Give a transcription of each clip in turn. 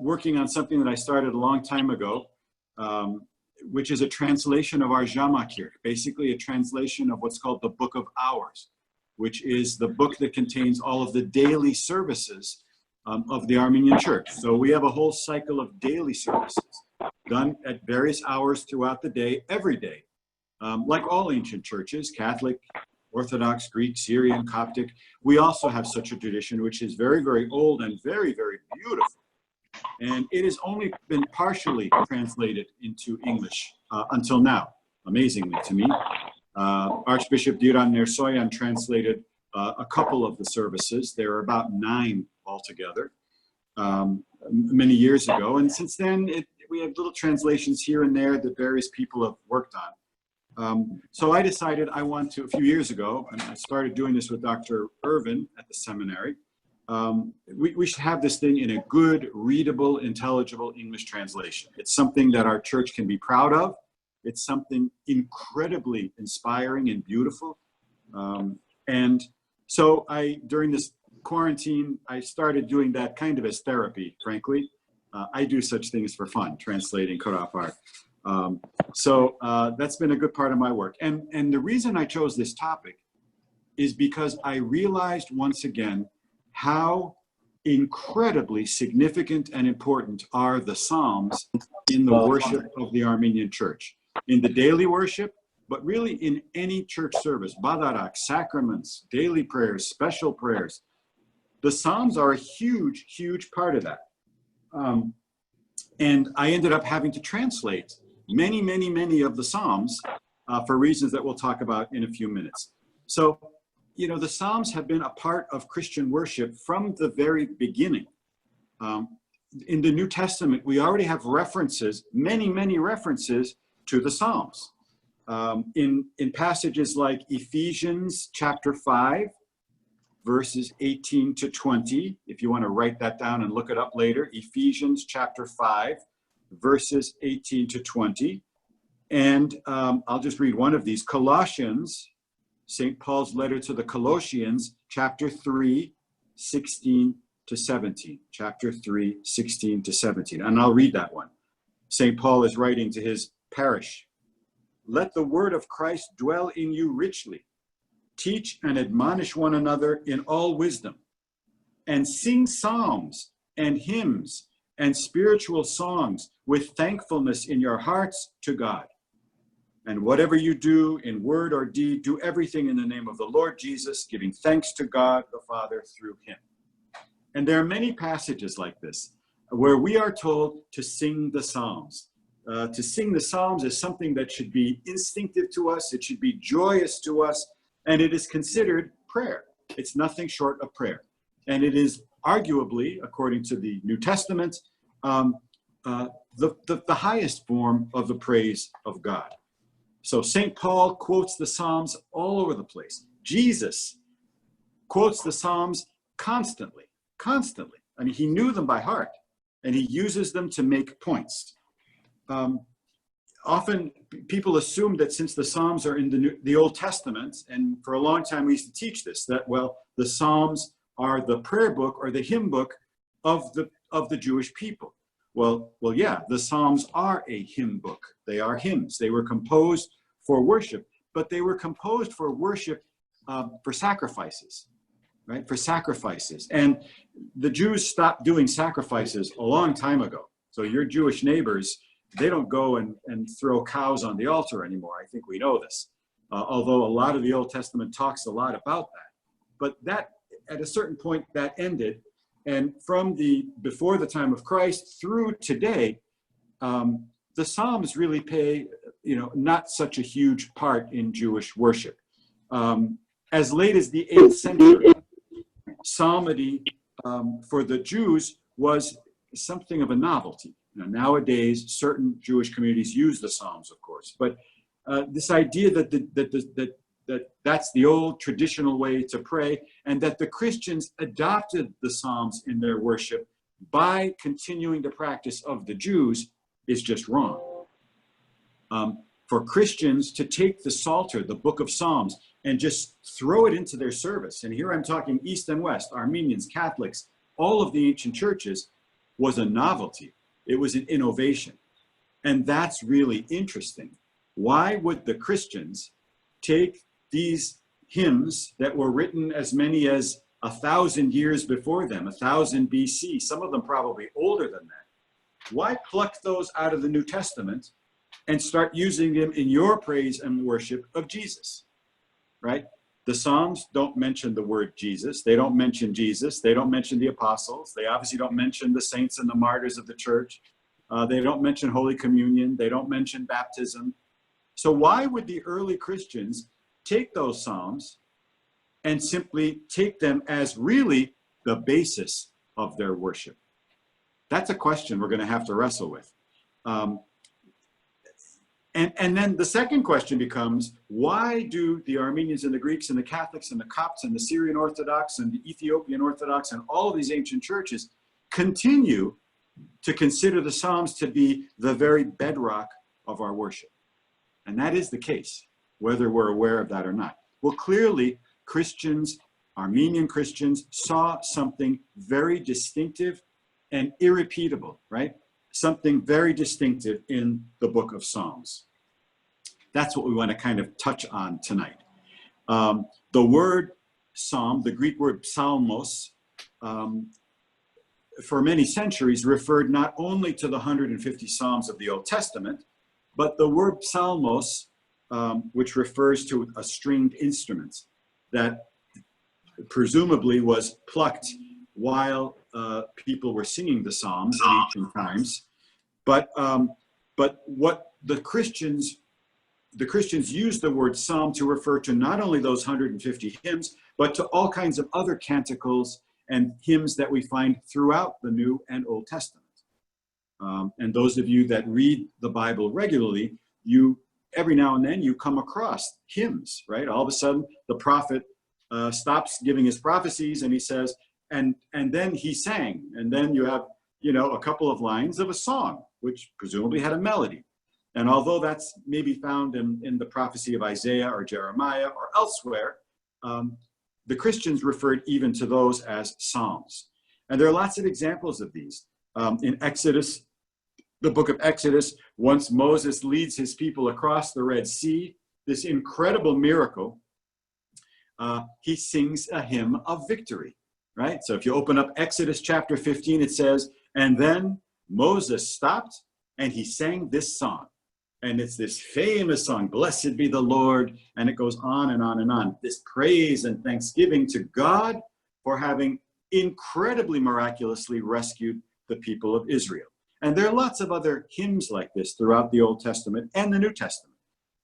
working on something that I started a long time ago, which is a translation of our Jamakir, basically a translation of what's called the Book of Hours, which is the book that contains all of the daily services of the Armenian Church. So we have a whole cycle of daily services done at various hours throughout the day, every day, like all ancient churches, Catholic, Orthodox, Greek, Syrian, Coptic. We also have such a tradition, which is very, very old and very, very beautiful. And it has only been partially translated into English until now, amazingly to me. Archbishop Diran Nersoyan translated a couple of the services. There are about 9 altogether many years ago. And since then, we have little translations here and there that various people have worked on. So I decided I want to, a few years ago, and I started doing this with Dr. Irvin at the seminary, we should have this thing in a good, readable, intelligible English translation. It's something that our church can be proud of. It's something incredibly inspiring and beautiful. And so during this quarantine, I started doing that kind of as therapy, frankly. I do such things for fun, translating Karapar. So that's been a good part of my work. And the reason I chose this topic is because I realized once again how incredibly significant and important are the Psalms in the worship of the Armenian Church, in the daily worship, but really in any church service, Badarak, sacraments, daily prayers, special prayers. The Psalms are a huge, huge part of that. And I ended up having to translate many, many, many of the Psalms for reasons that we'll talk about in a few minutes. So, you know, the Psalms have been a part of Christian worship from the very beginning. In the New Testament, we already have references, many, many references to the Psalms. In passages like Ephesians chapter 5, verses 18 to 20, if you want to write that down and look it up later, Ephesians chapter 5, verses 18 to 20. And I'll just read one of these. Colossians, St. Paul's letter to the Colossians, chapter 3, 16 to 17. Chapter 3, 16 to 17. And I'll read that one. St. Paul is writing to his parish. Let the word of Christ dwell in you richly. Teach and admonish one another in all wisdom. And sing psalms and hymns and spiritual songs with thankfulness in your hearts to God. And whatever you do in word or deed, do everything in the name of the Lord Jesus, giving thanks to God the Father through him. And there are many passages like this where we are told to sing the Psalms. To sing the Psalms is something that should be instinctive to us. It should be joyous to us. And it is considered prayer. It's nothing short of prayer. And it is arguably, according to the New Testament, the highest form of the praise of God. So St. Paul quotes the Psalms all over the place. Jesus quotes the Psalms constantly. I mean, he knew them by heart, and he uses them to make points. Often people assume that since the Psalms are in the Old Testament, and for a long time we used to teach this, that, well, the Psalms are the prayer book or the hymn book of the Jewish people. Well, yeah, the Psalms are a hymn book. They are hymns. They were composed for worship, but they were composed for worship for sacrifices, right? For sacrifices. And the Jews stopped doing sacrifices a long time ago. So your Jewish neighbors, they don't go and throw cows on the altar anymore. I think we know this, although a lot of the Old Testament talks a lot about that. But that, at a certain point, that ended. And from before the time of Christ through today, the Psalms really play, not such a huge part in Jewish worship. As late as the 8th century, psalmody for the Jews was something of a novelty. Nowadays, certain Jewish communities use the Psalms, of course, but this idea that that's the old traditional way to pray, and that the Christians adopted the Psalms in their worship by continuing the practice of the Jews is just wrong. For Christians to take the Psalter, the book of Psalms, and just throw it into their service, and here I'm talking East and West, Armenians, Catholics, all of the ancient churches, was a novelty. It was an innovation. And that's really interesting. Why would the Christians take these hymns that were written as many as 1,000 years before them, 1000 BC, some of them probably older than that? Why pluck those out of the New Testament and start using them in your praise and worship of Jesus, right? The Psalms don't mention the word Jesus. They don't mention Jesus. They don't mention the apostles. They obviously don't mention the saints and the martyrs of the church. They don't mention Holy Communion. They don't mention baptism. So why would the early Christians take those Psalms and simply take them as really the basis of their worship? That's a question we're going to have to wrestle with. And then the second question becomes, why do the Armenians and the Greeks and the Catholics and the Copts and the Syrian Orthodox and the Ethiopian Orthodox and all of these ancient churches continue to consider the Psalms to be the very bedrock of our worship? And that is the case, whether we're aware of that or not. Well, clearly, Christians, Armenian Christians, saw something very distinctive and irrepeatable, right? Something very distinctive in the book of Psalms. That's what we want to kind of touch on tonight. The word psalm, the Greek word psalmos, for many centuries referred not only to the 150 Psalms of the Old Testament, but the word psalmos, which refers to a stringed instrument that presumably was plucked while people were singing the Psalms in ancient times. But what the Christians used the word psalm to refer to not only those 150 hymns, but to all kinds of other canticles and hymns that we find throughout the New and Old Testament. And those of you that read the Bible regularly, every now and then you come across hymns, right? All of a sudden the prophet stops giving his prophecies and he says, and then he sang. And then you have, a couple of lines of a song, which presumably had a melody. And although that's maybe found in the prophecy of Isaiah or Jeremiah or elsewhere, the Christians referred even to those as psalms. And there are lots of examples of these. In Exodus, the book of Exodus, once Moses leads his people across the Red Sea, this incredible miracle, he sings a hymn of victory, right? So if you open up Exodus chapter 15, it says, and then Moses stopped and he sang this song. And it's this famous song, Blessed be the Lord, and it goes on and on and on. This praise and thanksgiving to God for having incredibly miraculously rescued the people of Israel. And there are lots of other hymns like this throughout the Old Testament and the New Testament.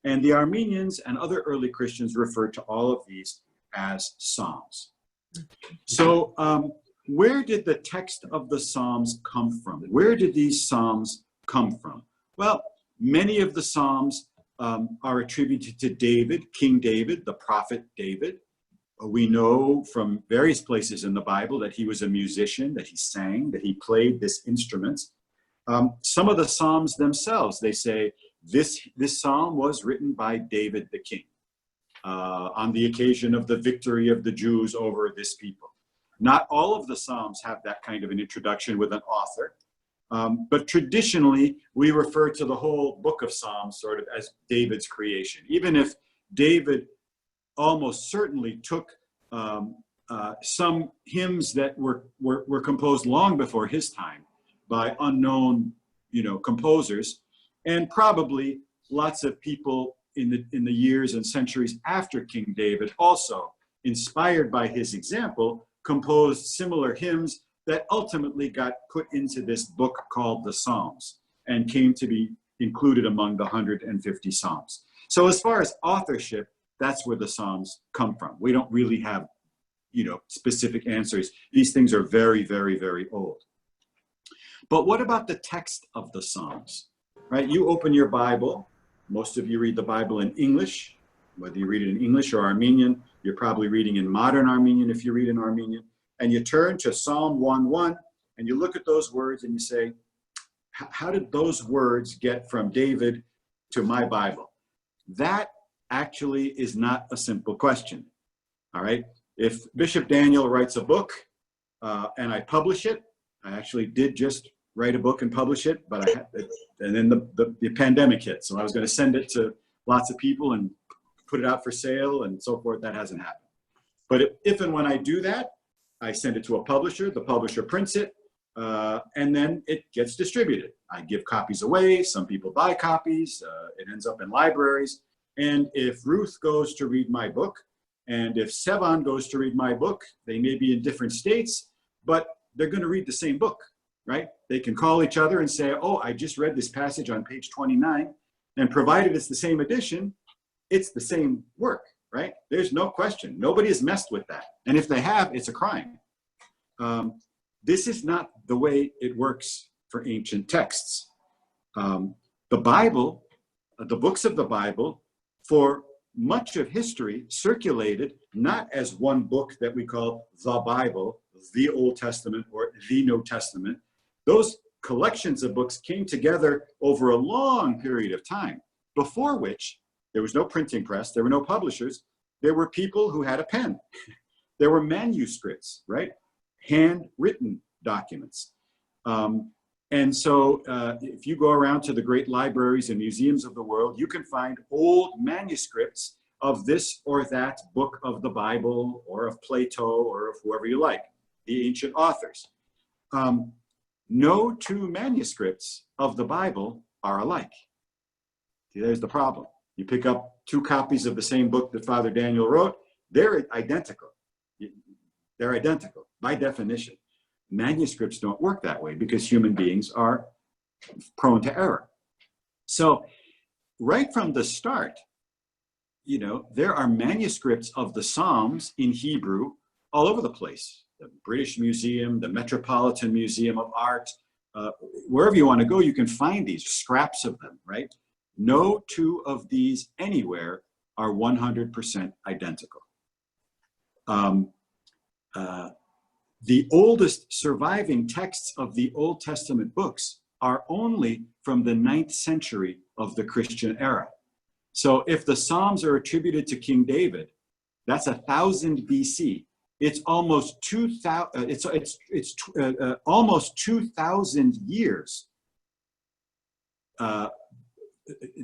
And the Armenians and other early Christians referred to all of these as psalms. So where did the text of the Psalms come from? Where did these psalms come from? Well, many of the Psalms are attributed to David, King David, the prophet David. We know from various places in the Bible that he was a musician, that he sang, that he played this instrument. Some of the Psalms themselves, they say, this psalm was written by David the king on the occasion of the victory of the Jews over this people. Not all of the Psalms have that kind of an introduction with an author. But traditionally, we refer to the whole book of Psalms sort of as David's creation. Even if David almost certainly took some hymns that were composed long before his time by unknown, composers, and probably lots of people in the years and centuries after King David also, inspired by his example, composed similar hymns that ultimately got put into this book called the Psalms and came to be included among the 150 Psalms. So as far as authorship, that's where the Psalms come from. We don't really have, specific answers. These things are very, very, very old. But what about the text of the Psalms, right? You open your Bible. Most of you read the Bible in English. Whether you read it in English or Armenian, you're probably reading in modern Armenian if you read in Armenian. And you turn to Psalm 1:1 and you look at those words and you say, how did those words get from David to my Bible? That actually is not a simple question. All right. If Bishop Daniel writes a book and I publish it, I actually did just write a book and publish it, but and then the pandemic hit. So I was going to send it to lots of people and put it out for sale and so forth. That hasn't happened. But if and when I do that, I send it to a publisher, the publisher prints it, and then it gets distributed. I give copies away, some people buy copies, it ends up in libraries. And if Ruth goes to read my book, and if Sevan goes to read my book, they may be in different states, but they're going to read the same book, right? They can call each other and say, oh, I just read this passage on page 29, and provided it's the same edition, it's the same work, right? There's no question. Nobody has messed with that. And if they have, it's a crime. This is not the way it works for ancient texts. The Bible, the books of the Bible, for much of history circulated not as one book that we call the Bible, the Old Testament, or the New Testament. Those collections of books came together over a long period of time, before which there was no printing press, there were no publishers, there were people who had a pen. There were manuscripts, right? Handwritten documents. And so if you go around to the great libraries and museums of the world, you can find old manuscripts of this or that book of the Bible, or of Plato, or of whoever you like, the ancient authors. No two manuscripts of the Bible are alike. See, there's the problem. You pick up two copies of the same book that Father Daniel wrote, they're identical. They're identical by definition. Manuscripts don't work that way because human beings are prone to error. So right from the start, you know, there are manuscripts of the Psalms in Hebrew all over the place. The British Museum, the Metropolitan Museum of Art, wherever you want to go, you can find these scraps of them, right? No two of these anywhere are 100% identical. The oldest surviving texts of the Old Testament books are only from the 9th century of the Christian era. So if the Psalms are attributed to King David, that's 1000 BC. It's almost 2000. Almost 2000 years.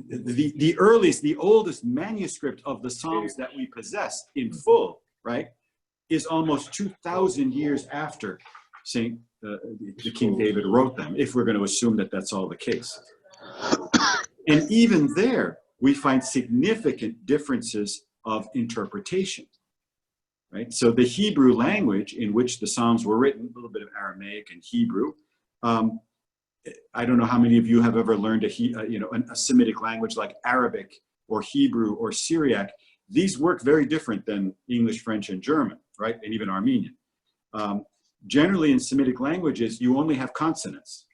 The oldest manuscript of the Psalms that we possess in full, right, is almost 2000 years after the King David wrote them, if we're going to assume that that's all the case. And even there, we find significant differences of interpretation, right? So the Hebrew language in which the Psalms were written, a little bit of Aramaic and Hebrew. I don't know how many of you have ever learned a Semitic language like Arabic or Hebrew or Syriac. These work very different than English, French, and German, right? And even Armenian. Generally in Semitic languages, you only have consonants,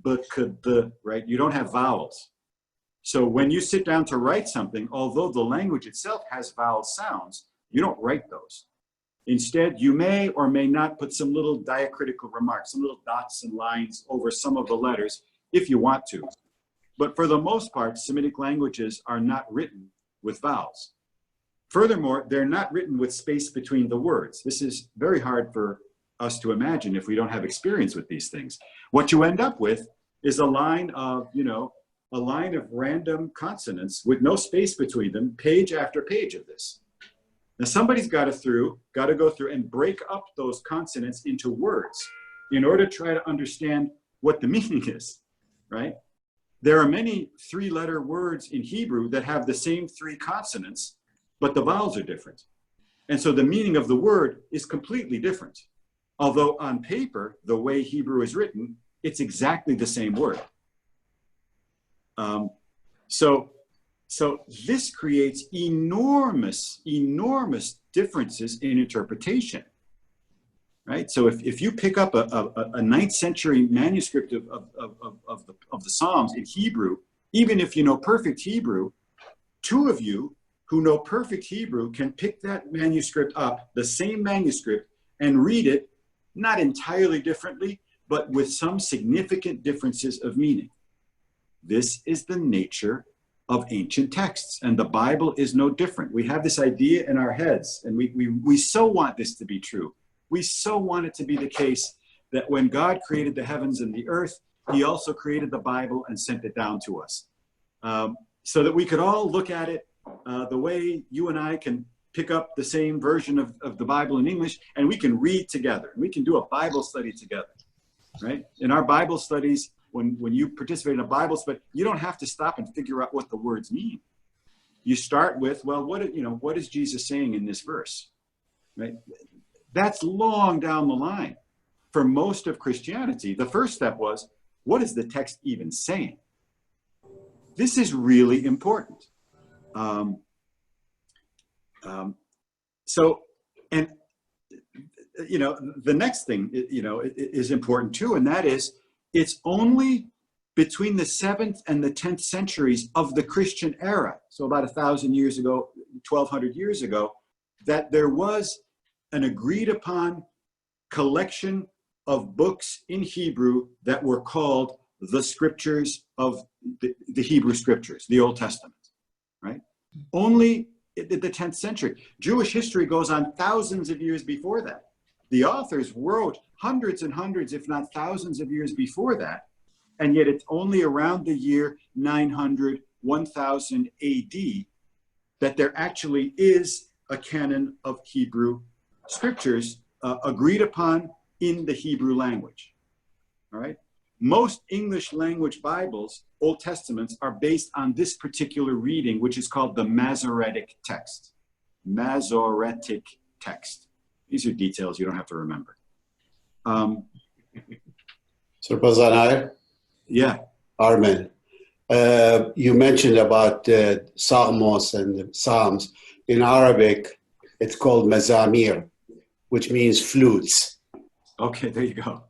right? You don't have vowels. So when you sit down to write something, although the language itself has vowel sounds, you don't write those. Instead, you may or may not put some little diacritical remarks, some little dots and lines over some of the letters if you want to. But for the most part, Semitic languages are not written with vowels. Furthermore, they're not written with space between the words. This is very hard for us to imagine if we don't have experience with these things. What you end up with is a line of, a line of random consonants with no space between them, page after page of this. Now somebody's got to go through and break up those consonants into words in order to try to understand what the meaning is, right? There are many three-letter words in Hebrew that have the same three consonants, but the vowels are different. And so the meaning of the word is completely different. Although on paper, the way Hebrew is written, it's exactly the same word. So this creates enormous differences in interpretation, right? So if you pick up a 9th century manuscript of the Psalms in Hebrew, even if you know perfect Hebrew, two of you who know perfect Hebrew can pick that manuscript up, the same manuscript, and read it, not entirely differently, but with some significant differences of meaning. This is the nature of ancient texts, and the Bible is no different. We have this idea in our heads, and we so want this to be true. We so want it to be the case that when God created the heavens and the earth, he also created the Bible and sent it down to us. So that we could all look at it the way you and I can pick up the same version of the Bible in English, and we can read together. We can do a Bible study together, right? In our Bible studies, when you participate in a Bible study, you don't have to stop and figure out what the words mean. You start with, well, what is Jesus saying in this verse, right? That's long down the line. For most of Christianity, the first step was, what is the text even saying? This is really important. The next thing, is important too, and that is, it's only between the 7th and the 10th centuries of the Christian era, so about 1,000 years ago, 1,200 years ago, that there was an agreed upon collection of books in Hebrew that were called the scriptures of the Hebrew scriptures, the Old Testament, right? Only in the 10th century. Jewish history goes on thousands of years before that. The authors wrote hundreds and hundreds, if not thousands of years before that, and yet it's only around the year 900, 1000 AD that there actually is a canon of Hebrew scriptures agreed upon in the Hebrew language, all right? Most English language Bibles, Old Testaments, are based on this particular reading, which is called the Masoretic text. Masoretic text. These are details you don't have to remember. Yeah. Armen. You mentioned about Psalmos and the Psalms. In Arabic, it's called mazamir, which means flutes. Okay, there you go.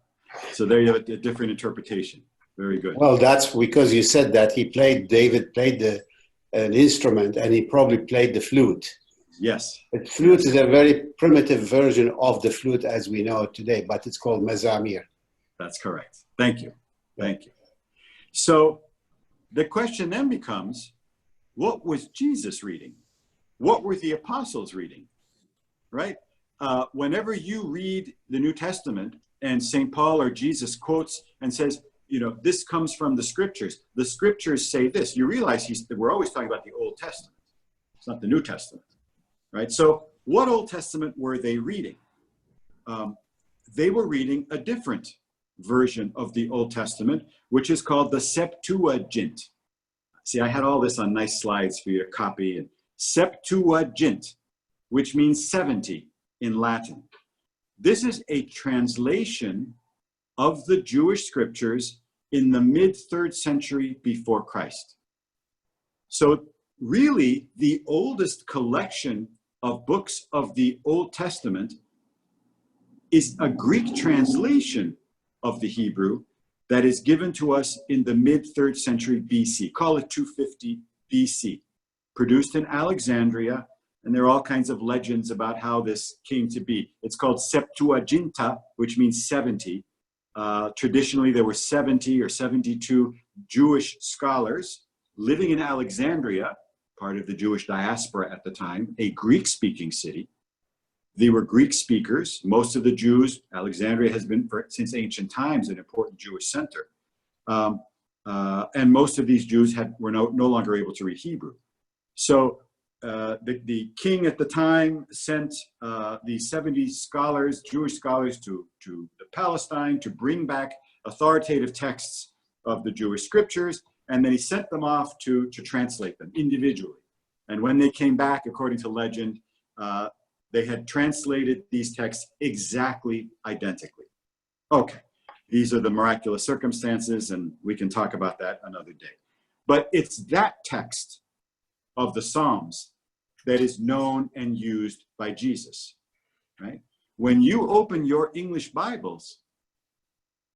So there you have a different interpretation. Very good. Well, that's because you said that David played an instrument, and he probably played the flute. Yes. But flute is a very primitive version of the flute as we know it today, but it's called mazamir. That's correct. Thank you. Thank you. So the question then becomes, what was Jesus reading? What were the apostles reading? Right? Whenever you read the New Testament and St. Paul or Jesus quotes and says, this comes from the scriptures say this, you realize we're always talking about the Old Testament. It's not the New Testament, right? So what Old Testament were they reading? They were reading a different version of the Old Testament, which is called the Septuagint. See, I had all this on nice slides for you to copy. And Septuagint, which means 70 in Latin. This is a translation of the Jewish scriptures in the mid-3rd century before Christ. So really, the oldest collection of books of the Old Testament is a Greek translation of the Hebrew that is given to us in the mid-3rd century BC. Call it 250 BC. Produced in Alexandria, and there are all kinds of legends about how this came to be. It's called Septuaginta, which means 70. Traditionally, there were 70 or 72 Jewish scholars living in Alexandria, part of the Jewish diaspora at the time, a Greek-speaking city. They were Greek speakers. Most of the Jews, Alexandria has been, since ancient times, an important Jewish center. And most of these Jews were no longer able to read Hebrew. So the king at the time sent the 70 scholars, Jewish scholars, to Palestine to bring back authoritative texts of the Jewish scriptures, and then he sent them off to translate them individually. And when they came back, according to legend, they had translated these texts exactly identically. Okay, these are the miraculous circumstances, and we can talk about that another day. But it's that text of the Psalms that is known and used by Jesus, right? When you open your English Bibles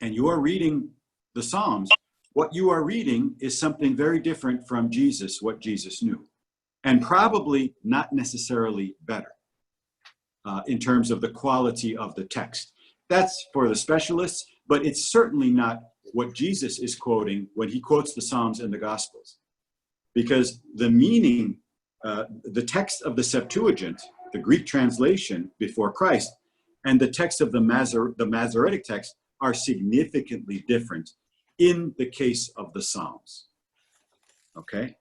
and you are reading the Psalms, what you are reading is something very different from Jesus, what Jesus knew, and probably not necessarily better in terms of the quality of the text. That's for the specialists, but it's certainly not what Jesus is quoting when he quotes the Psalms and the Gospels. Because the meaning, the text of the Septuagint, the Greek translation before Christ, and the text of the Masoretic text are significantly different in the case of the Psalms. Okay?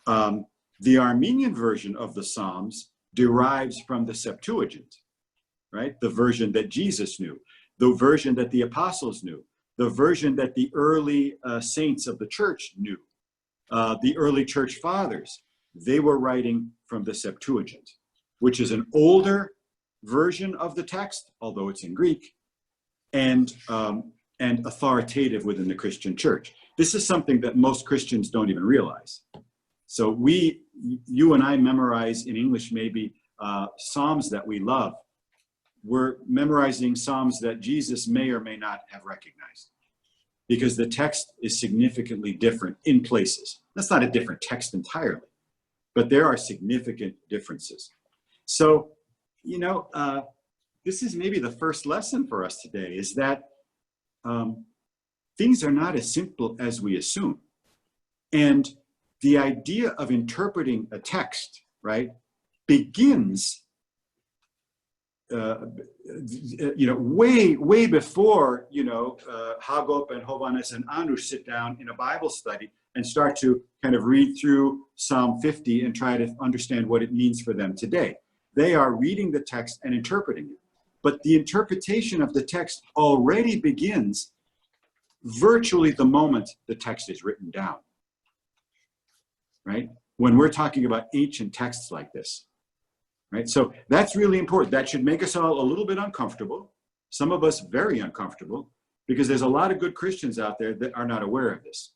The Armenian version of the Psalms derives from the Septuagint, right? The version that Jesus knew, the version that the apostles knew, the version that the early saints of the church knew, the early church fathers. They were writing from the Septuagint, which is an older version of the text, although it's in Greek, and authoritative within the Christian church. This is something that most Christians don't even realize. So you and I memorize in English maybe Psalms that we love. We're memorizing Psalms that Jesus may or may not have recognized, because the text is significantly different in places. That's not a different text entirely, but there are significant differences. So, this is maybe the first lesson for us today, is that things are not as simple as we assume. And the idea of interpreting a text, right, begins way before, Hagop and Hovannes and Anu sit down in a Bible study and start to kind of read through Psalm 50 and try to understand what it means for them today. They are reading the text and interpreting it. But the interpretation of the text already begins virtually the moment the text is written down, right? When we're talking about ancient texts like this. Right? So that's really important. That should make us all a little bit uncomfortable. Some of us very uncomfortable, because there's a lot of good Christians out there that are not aware of this.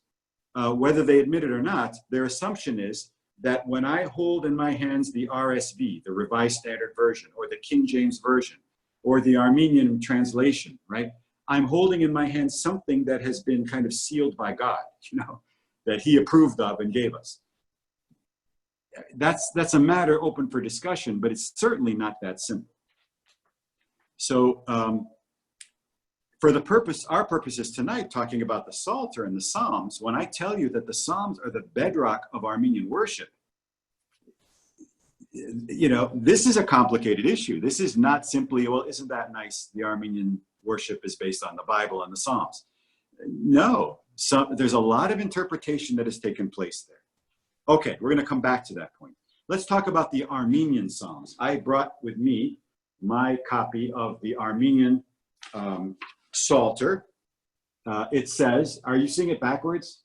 Whether they admit it or not, their assumption is that when I hold in my hands the RSV, the Revised Standard Version, or the King James Version, or the Armenian translation, right? I'm holding in my hands something that has been kind of sealed by God, that he approved of and gave us. That's a matter open for discussion, but it's certainly not that simple. So for our purposes tonight, talking about the Psalter and the Psalms, when I tell you that the Psalms are the bedrock of Armenian worship, this is a complicated issue. This is not simply, well, isn't that nice? The Armenian worship is based on the Bible and the Psalms. No, there's a lot of interpretation that has taken place there. Okay, we're going to come back to that point. Let's talk about the Armenian Psalms. I brought with me my copy of the Armenian Psalter. It says, are you seeing it backwards?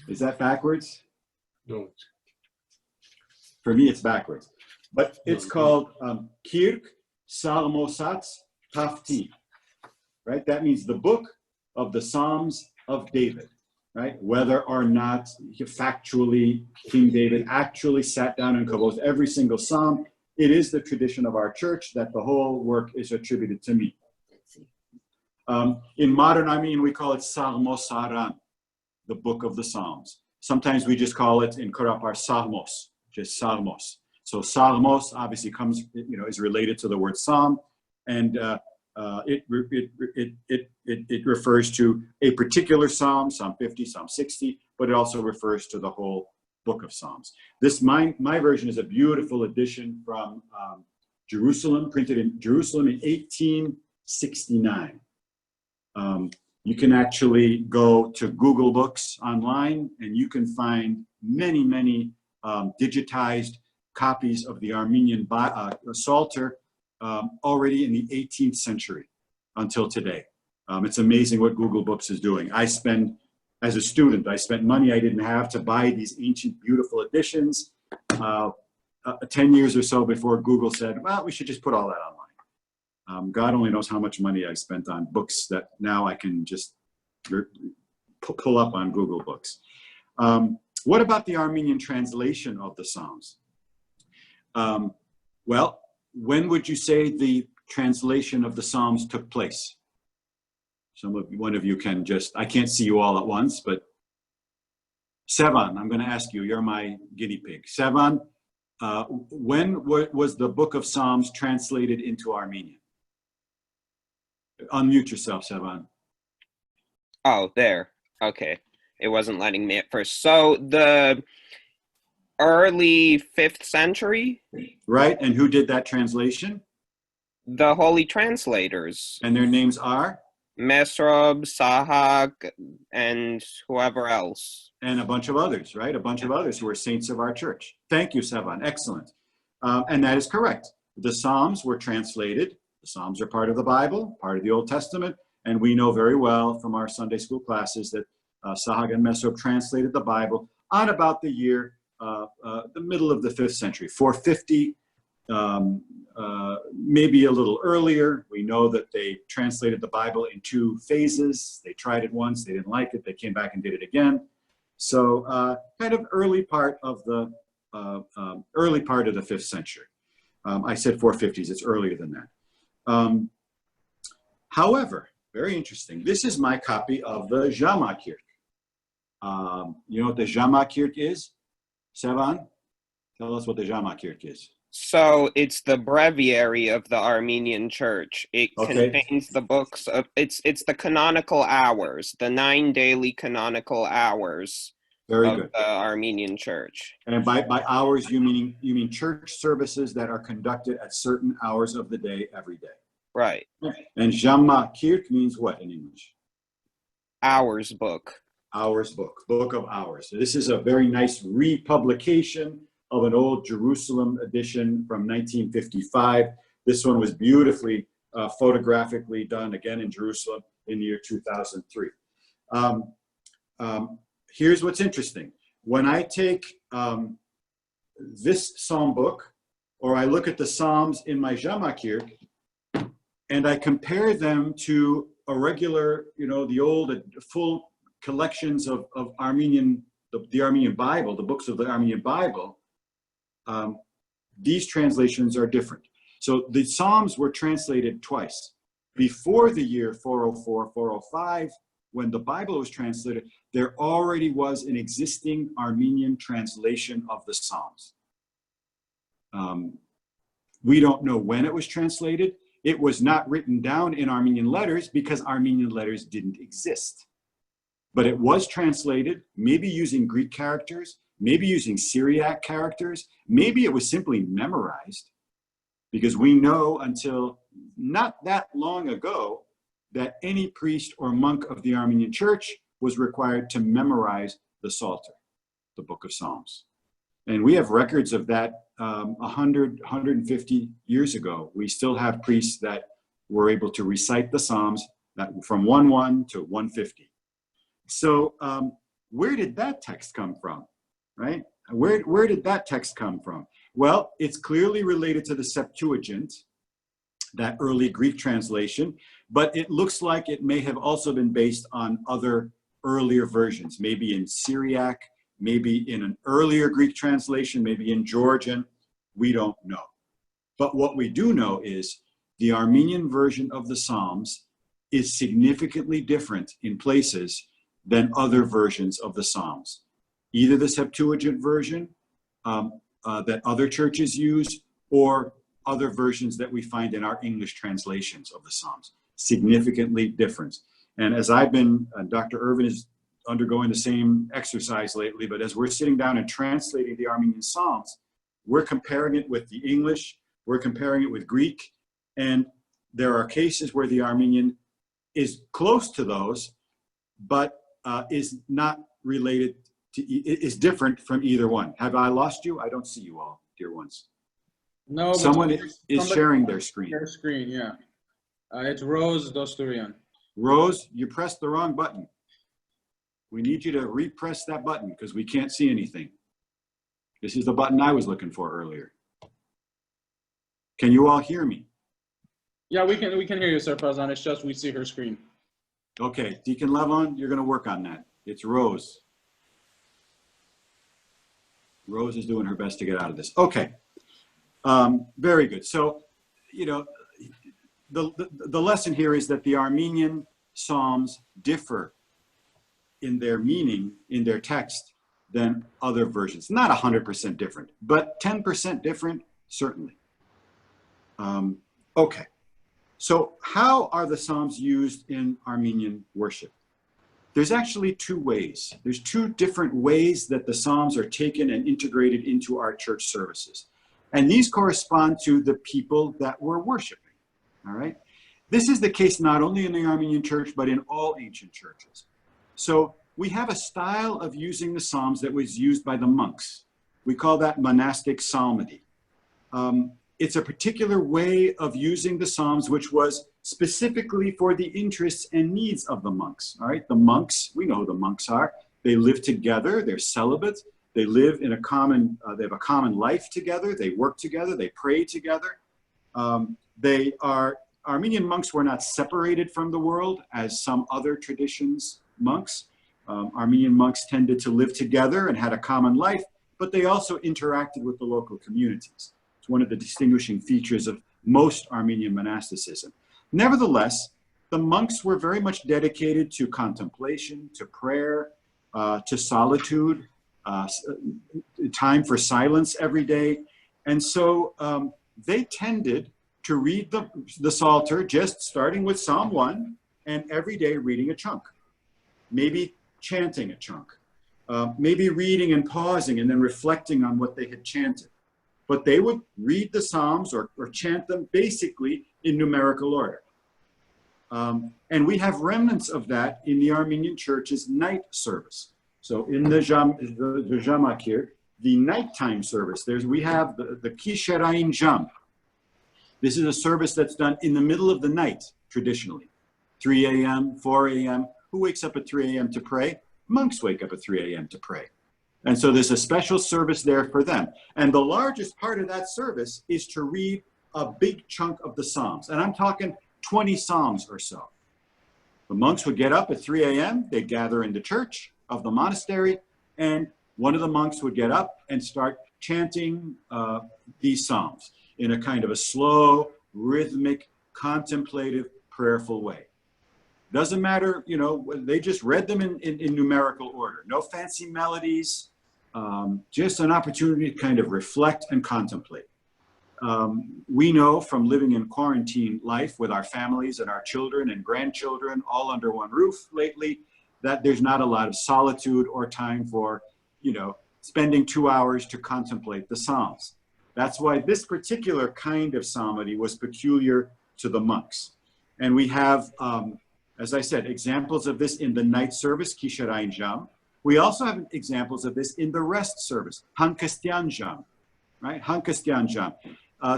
Is that backwards? No. For me, it's backwards. But it's called Kirk Salmosats Tafti, right? That means the book of the Psalms of David. Right? Whether or not factually King David actually sat down and composed every single psalm, it is the tradition of our church that the whole work is attributed to me. In modern Armenian, we call it Sarmosaran, the book of the Psalms. Sometimes we just call it in Karapar Sarmos, just Sarmos. So Sarmos obviously comes, is related to the word psalm, and it refers to a particular psalm, Psalm 50, Psalm 60, but it also refers to the whole book of Psalms. My version is a beautiful edition from Jerusalem, printed in Jerusalem in 1869. You can actually go to Google Books online, and you can find many digitized copies of the Armenian Psalter already in the 18th century until today. It's amazing what Google Books is doing. As a student, I spent money I didn't have to buy these ancient, beautiful editions 10 years or so before Google said, well, we should just put all that online. God only knows how much money I spent on books that now I can just pull up on Google Books. What about the Armenian translation of the Psalms? Well, when would you say the translation of the Psalms took place? One of you can I can't see you all at once, but Sevan, I'm going to ask you, you're my guinea pig. Sevan, when was the book of Psalms translated into Armenian? Unmute yourself, Sevan. Oh, there. Okay. It wasn't letting me at first. So the early 5th century? Right, and who did that translation? The holy translators. And their names are? Mesrob, Sahak, and whoever else. And a bunch of others, right? A bunch of others who are saints of our church. Thank you, Sevan. Excellent. And that is correct. The Psalms were translated. The Psalms are part of the Bible, part of the Old Testament. And we know very well from our Sunday school classes that Sahag and Mesrob translated the Bible on about the year, the middle of the 5th century, 450, maybe a little earlier. We know that they translated the Bible in 2 phases. They tried it once, they didn't like it, they came back and did it again. So kind of early part of the 5th century. I said 450s, it's earlier than that. However, very interesting. This is my copy of the Jamakirk. You know what the Jamakirk is? Sevan, tell us what the Jamakirk is. So it's the breviary of the Armenian Church. It contains the books of it's the canonical hours, the 9 daily canonical hours Very of good. the Armenian Church. And by hours, you mean church services that are conducted at certain hours of the day every day. Right. And Jamakirk means what in English? Hours book. Hours book, book of hours. So this is a very nice republication of an old Jerusalem edition from 1955. This one was beautifully photographically done again in Jerusalem in the year 2003. Here's what's interesting. When I take this psalm book, or I look at the Psalms in my Jamakirk, and I compare them to a regular, the old full collections of Armenian, the Armenian Bible, the books of the Armenian Bible, these translations are different. So the Psalms were translated twice. Before the year 404, 405, when the Bible was translated, there already was an existing Armenian translation of the Psalms. We don't know when it was translated. It was not written down in Armenian letters because Armenian letters didn't exist. But it was translated, maybe using Greek characters, maybe using Syriac characters, maybe it was simply memorized, because we know until not that long ago that any priest or monk of the Armenian Church was required to memorize the Psalter, the Book of Psalms. And we have records of that 100, 150 years ago. We still have priests that were able to recite the Psalms from 1:1 to 150. So where did that text come from, right? Where did that text come from? Well, it's clearly related to the Septuagint, that early Greek translation, but it looks like it may have also been based on other earlier versions, maybe in Syriac, maybe in an earlier Greek translation, maybe in Georgian. We don't know. But what we do know is the Armenian version of the Psalms is significantly different in places than other versions of the Psalms. Either the Septuagint version that other churches use, or other versions that we find in our English translations of the Psalms. Significantly different. And as I've been, Dr. Irvin is undergoing the same exercise lately, but as we're sitting down and translating the Armenian Psalms, we're comparing it with the English, we're comparing it with Greek, and there are cases where the Armenian is close to those, but is not related to, is different from either one. Have I lost you? I don't see you all, dear ones. No, someone is sharing their screen. Their screen, yeah. It's Rose Dosturian. Rose, you pressed the wrong button. We need you to repress that button because we can't see anything. This is the button I was looking for earlier. Can you all hear me? Yeah, we can hear you, Sir Fazan. It's just we see her screen. Okay, Deacon Levon, you're going to work on that. It's Rose. Rose is doing her best to get out of this. Okay, very good. So, the lesson here is that the Armenian Psalms differ in their meaning, in their text, than other versions. Not 100% different, but 10% different, certainly. Okay, so how are the Psalms used in Armenian worship? There's actually 2 ways. There's 2 different ways that the Psalms are taken and integrated into our church services. And these correspond to the people that we're worshiping. all right? This is the case not only in the Armenian church, but in all ancient churches. So we have a style of using the Psalms that was used by the monks. We call that monastic psalmody. It's a particular way of using the Psalms, which was specifically for the interests and needs of the monks, all right? The monks, we know who the monks are. They live together, they're celibate, they live in a common, they have a common life together, they work together, they pray together. Armenian monks were not separated from the world as some other traditions monks. Armenian monks tended to live together and had a common life, but they also interacted with the local communities. It's one of the distinguishing features of most Armenian monasticism. Nevertheless, the monks were very much dedicated to contemplation, to prayer, to solitude, time for silence every day. And so they tended to read the Psalter, just starting with Psalm 1 and every day reading a chunk, maybe chanting a chunk, maybe reading and pausing and then reflecting on what they had chanted. But they would read the Psalms or chant them basically in numerical order. And we have remnants of that in the Armenian church's night service. So in the Jamakir, the nighttime service, we have the Kisherayin Jam. This is a service that's done in the middle of the night, traditionally. 3 a.m., 4 a.m. Who wakes up at 3 a.m. to pray? Monks wake up at 3 a.m. to pray. And so there's a special service there for them. And the largest part of that service is to read a big chunk of the Psalms. And I'm talking 20 Psalms or so. The monks would get up at 3 a.m., they'd gather in the church of the monastery, and one of the monks would get up and start chanting these Psalms in a kind of a slow, rhythmic, contemplative, prayerful way. Doesn't matter, you know, they just read them in numerical order. No fancy melodies, just an opportunity to kind of reflect and contemplate. We know from living in quarantine life with our families and our children and grandchildren all under one roof lately, that there's not a lot of solitude or time for, you know, spending 2 hours to contemplate the Psalms. That's why this particular kind of psalmody was peculiar to the monks. And we have, as I said, examples of this in the night service, Kisherayin Jam. We also have examples of this in the rest service, Hankastyan Jam, right? Hankastyan Jam.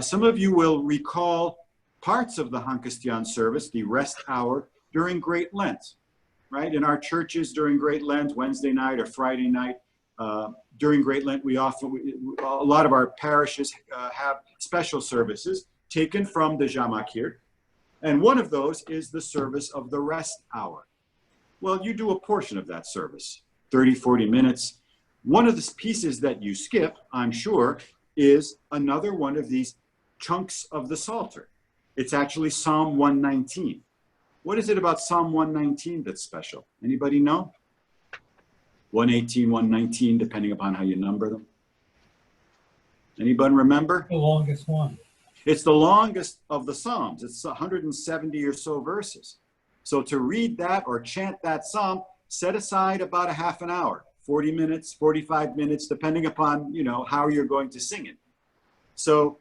Some of you will recall parts of the Hankastyan service, the rest hour, during Great Lent, right? In our churches during Great Lent, Wednesday night or Friday night, during Great Lent, a lot of our parishes have special services taken from the Jamakir. And one of those is the service of the rest hour. Well, you do a portion of that service, 30, 40 minutes. One of the pieces that you skip, I'm sure, is another one of these chunks of the Psalter. It's actually Psalm 119. What is it about Psalm 119 that's special? Anybody know? 118, 119, depending upon how you number them. Anybody remember? The longest one. It's the longest of the Psalms. It's 170 or so verses. So to read that or chant that Psalm, set aside about a half an hour, 40 minutes, 45 minutes, depending upon, you know, how you're going to sing it. So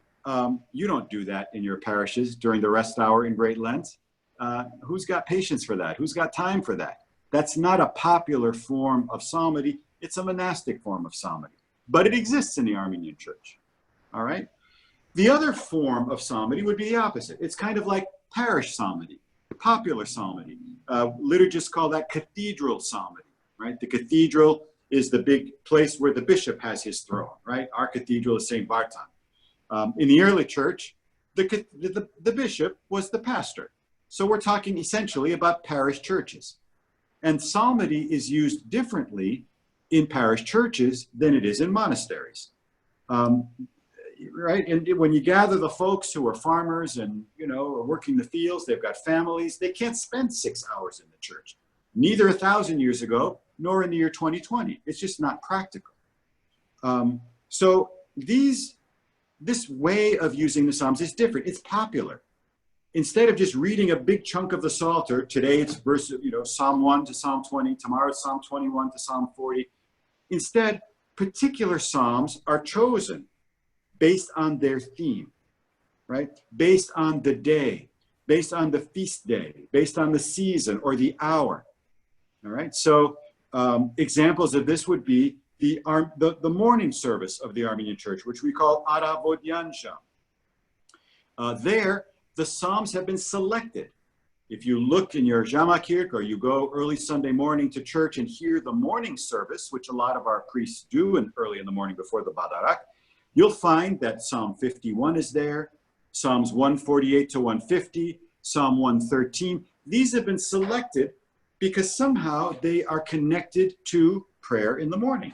you don't do that in your parishes during the rest hour in Great Lent. Who's got patience for that? Who's got time for that? That's not a popular form of psalmody. It's a monastic form of psalmody, but it exists in the Armenian church, all right? The other form of psalmody would be the opposite. It's kind of like parish psalmody, popular psalmody. Liturgists call that cathedral psalmody, right? The cathedral is the big place where the bishop has his throne, right? Our cathedral is St. Barton. In the early church, the bishop was the pastor. So we're talking essentially about parish churches. And psalmody is used differently in parish churches than it is in monasteries. Right? And when you gather the folks who are farmers and, you know, are working the fields, they've got families, they can't spend 6 hours in the church. Neither 1,000 years ago, nor in the year 2020. It's just not practical. So this way of using the Psalms is different. It's popular. Instead of just reading a big chunk of the Psalter, today it's Psalm 1 to Psalm 20, tomorrow it's Psalm 21 to Psalm 40. Instead, particular Psalms are chosen based on their theme, right? Based on the day, based on the feast day, based on the season or the hour. All right. So examples of this would be the morning service of the Armenian Church, which we call Aravot there, the Psalms have been selected. If you look in your Jamakirk or you go early Sunday morning to church and hear the morning service, which a lot of our priests do early in the morning before the Badarak, you'll find that Psalm 51 is there, Psalms 148 to 150, Psalm 113. These have been selected because somehow they are connected to prayer in the morning.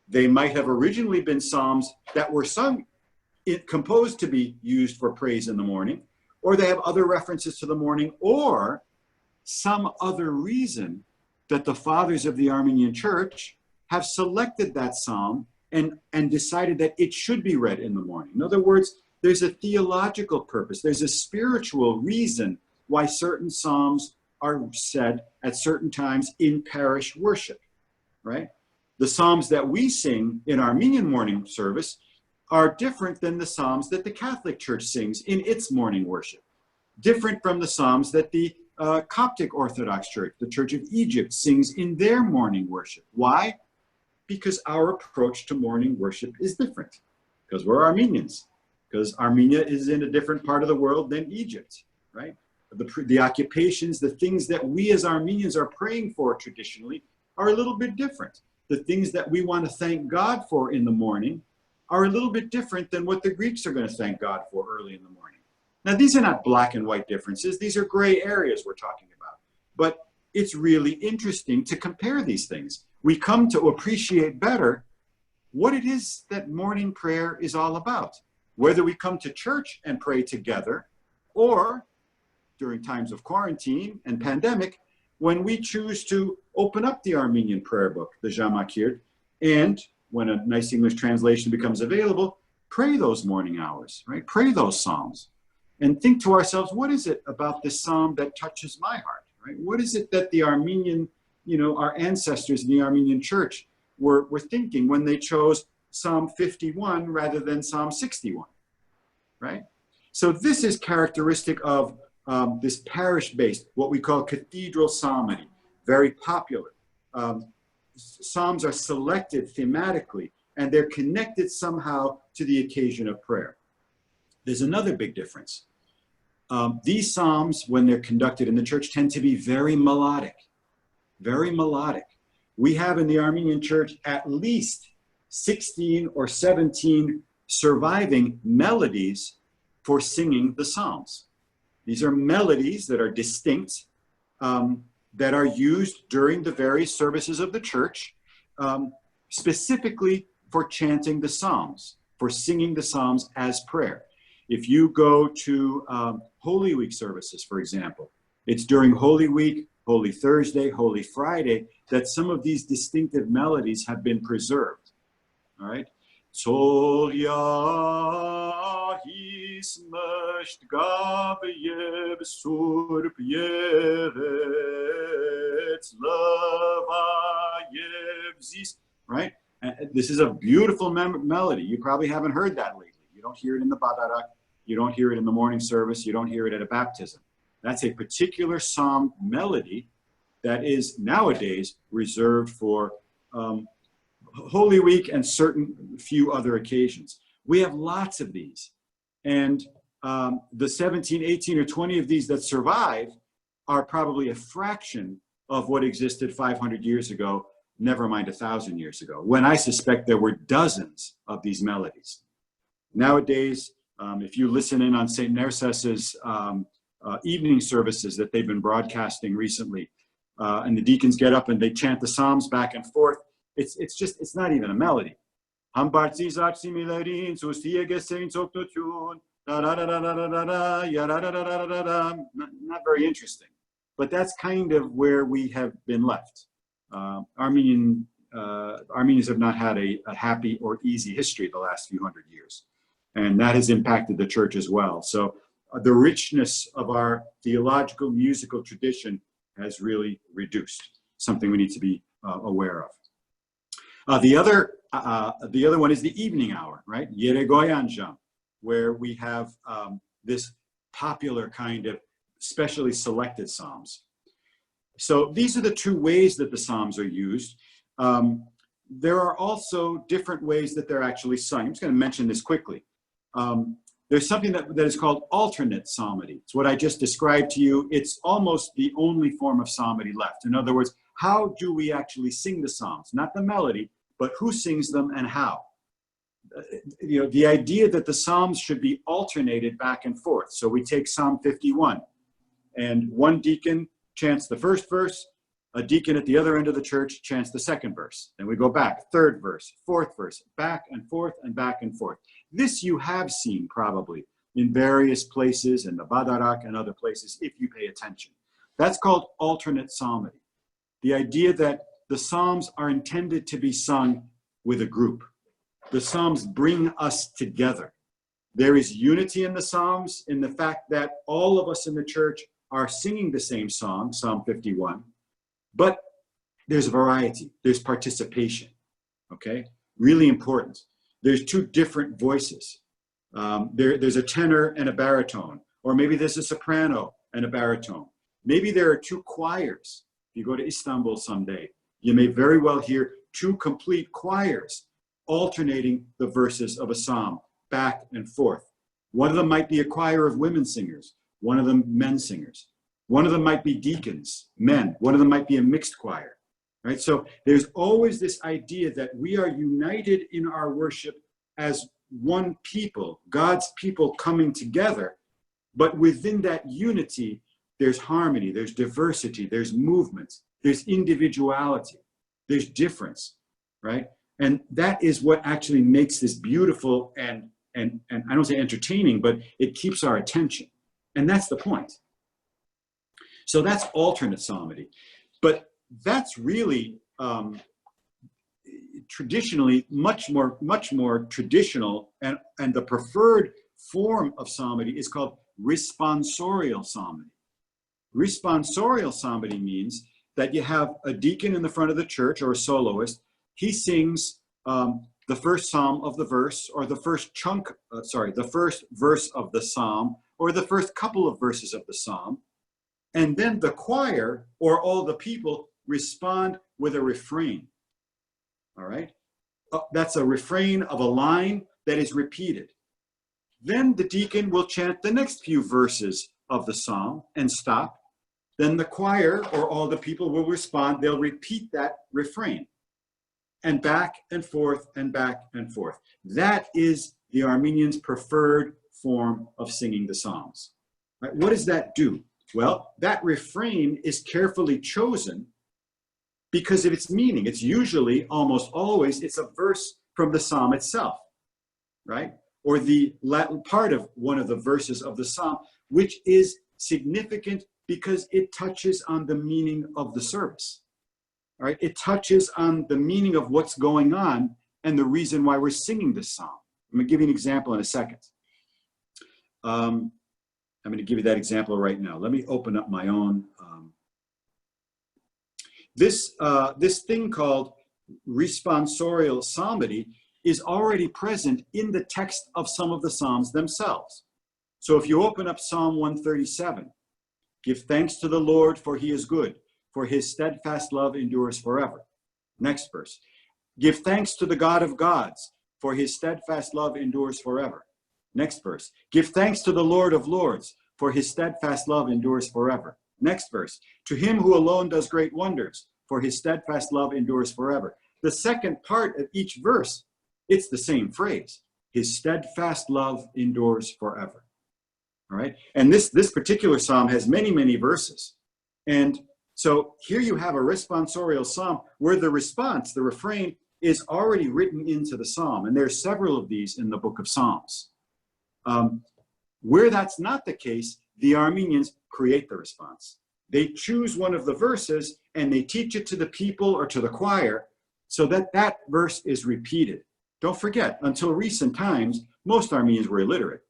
They might have originally been Psalms that were sung, composed to be used for praise in the morning, or they have other references to the morning, or some other reason that the fathers of the Armenian Church have selected that psalm and decided that it should be read in the morning. In other words, there's a theological purpose, there's a spiritual reason why certain psalms are said at certain times in parish worship, right? The psalms that we sing in Armenian morning service are different than the psalms that the Catholic Church sings in its morning worship, different from the psalms that the Coptic Orthodox Church, the Church of Egypt, sings in their morning worship. Why? Because our approach to morning worship is different, because we're Armenians, because Armenia is in a different part of the world than Egypt, right? The occupations, the things that we as Armenians are praying for traditionally are a little bit different. The things that we want to thank God for in the morning are a little bit different than what the Greeks are going to thank God for early in the morning. Now, these are not black and white differences. These are gray areas we're talking about. But it's really interesting to compare these things. We come to appreciate better what it is that morning prayer is all about. Whether we come to church and pray together, or during times of quarantine and pandemic, when we choose to open up the Armenian prayer book, the Jamakirk, and when a nice English translation becomes available, pray those morning hours, right? Pray those psalms and think to ourselves, what is it about this psalm that touches my heart, right? What is it that the Armenian, our ancestors in the Armenian Church were thinking when they chose Psalm 51 rather than Psalm 61, right? So this is characteristic of this parish-based, what we call cathedral psalmody, very popular. Psalms are selected thematically, and they're connected somehow to the occasion of prayer. There's another big difference. These psalms, when they're conducted in the church, tend to be very melodic, very melodic. We have in the Armenian Church at least 16 or 17 surviving melodies for singing the psalms. These are melodies that are distinct, that are used during the various services of the church, specifically for chanting the psalms, for singing the psalms as prayer. If you go to Holy Week services, for example, it's during Holy Week, Holy Thursday, Holy Friday, that some of these distinctive melodies have been preserved. All right? Right? And this is a beautiful melody. You probably haven't heard that lately. You don't hear it in the Badarak. You don't hear it in the morning service. You don't hear it at a baptism. That's a particular psalm melody that is nowadays reserved for Holy Week and certain few other occasions. We have lots of these. And the 17, 18, or 20 of these that survive are probably a fraction of what existed 500 years ago, never mind 1,000 years ago, when I suspect there were dozens of these melodies. Nowadays, if you listen in on St. Narcissus' evening services that they've been broadcasting recently, and the deacons get up and they chant the Psalms back and forth, it's not even a melody. Not very interesting, but that's kind of where we have been left. Armenians have not had a happy or easy history the last few hundred years, and that has impacted the church as well. So the richness of our theological musical tradition has really reduced, something we need to be aware of. The other one is the evening hour, right? Yeregoyanjam, where we have this popular kind of specially selected psalms. So these are the two ways that the psalms are used. There are also different ways that they're actually sung. I'm just going to mention this quickly. There's something that is called alternate psalmody. It's what I just described to you. It's almost the only form of psalmody left. In other words, how do we actually sing the psalms? Not the melody, but who sings them and how. You know, the idea that the psalms should be alternated back and forth. So we take Psalm 51, and one deacon chants the first verse, a deacon at the other end of the church chants the second verse. Then we go back, third verse, fourth verse, back and forth and back and forth. This you have seen probably in various places, in the Badarak and other places, if you pay attention. That's called alternate psalmody. The idea that the psalms are intended to be sung with a group. The psalms bring us together. There is unity in the psalms in the fact that all of us in the church are singing the same song, Psalm 51, but there's variety, there's participation, okay? Really important. There's two different voices. There's a tenor and a baritone, or maybe there's a soprano and a baritone. Maybe there are two choirs. If you go to Istanbul someday, you may very well hear two complete choirs alternating the verses of a psalm back and forth. One of them might be a choir of women singers, one of them men singers. One of them might be deacons, men. One of them might be a mixed choir, right? So there's always this idea that we are united in our worship as one people, God's people coming together. But within that unity, there's harmony, there's diversity, there's movement, there's individuality, there's difference, right? And that is what actually makes this beautiful and I don't say entertaining, but it keeps our attention. And that's the point. So that's alternate psalmody. But that's really traditionally much more traditional, and the preferred form of psalmody is called responsorial psalmody. Responsorial psalmody means that you have a deacon in the front of the church or a soloist. He sings the first psalm of the verse, or the first the first verse of the psalm, or the first couple of verses of the psalm. And then the choir, or all the people, respond with a refrain. All right? That's a refrain of a line that is repeated. Then the deacon will chant the next few verses of the psalm and stop. Then the choir, or all the people, will respond. They'll repeat that refrain. And back and forth and back and forth. That is the Armenians' preferred form of singing the psalms. Right? What does that do? Well, that refrain is carefully chosen because of its meaning. It's usually, almost always, it's a verse from the psalm itself, right? Or the Latin part of one of the verses of the psalm, which is significant because it touches on the meaning of the service, all right? It touches on the meaning of what's going on and the reason why we're singing this psalm. I'm going to give you an example in a second. I'm going to give you that example right now. Let me open up my own. This thing called responsorial psalmody is already present in the text of some of the psalms themselves. So if you open up Psalm 137, give thanks to the Lord, for he is good, for his steadfast love endures forever. Next verse. Give thanks to the God of gods, for his steadfast love endures forever. Next verse. Give thanks to the Lord of lords, for his steadfast love endures forever. Next verse. To him who alone does great wonders, for his steadfast love endures forever. The second part of each verse, it's the same phrase. His steadfast love endures forever. All right. And this particular psalm has many, many verses. And so here you have a responsorial psalm where the response, the refrain, is already written into the psalm. And there's several of these in the book of Psalms. Where that's not the case, the Armenians create the response. They choose one of the verses and they teach it to the people or to the choir so that that verse is repeated. Don't forget, until recent times, most Armenians were illiterate.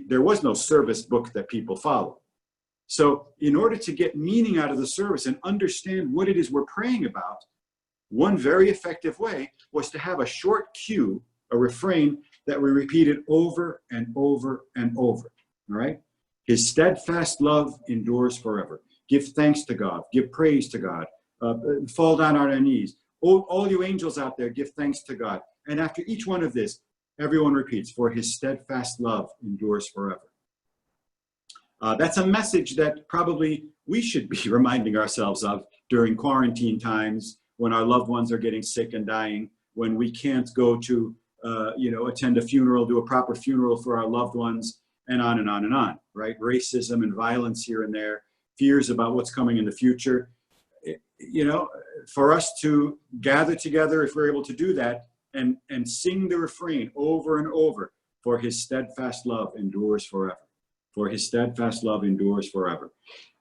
There was no service book that people followed. So in order to get meaning out of the service and understand what it is we're praying about, one very effective way was to have a short cue, a refrain that we repeated over and over and over, all right? His steadfast love endures forever. Give thanks to God. Give praise to God. Fall down on our knees. All you angels out there, give thanks to God. And after each one of this, everyone repeats, for his steadfast love endures forever. That's a message that probably we should be reminding ourselves of during quarantine times, when our loved ones are getting sick and dying, when we can't go to, attend a funeral, do a proper funeral for our loved ones, and on and on and on, right? Racism and violence here and there, fears about what's coming in the future. For us to gather together, if we're able to do that, and sing the refrain over and over, for his steadfast love endures forever. For his steadfast love endures forever.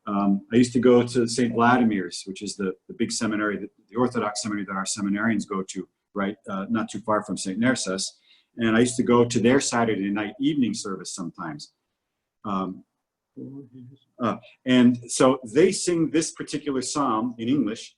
I used to go to St. Vladimir's, which is the big seminary, the Orthodox seminary that our seminarians go to, right? Not too far from St. Nerses. And I used to go to their Saturday night evening service sometimes. And so they sing this particular psalm in English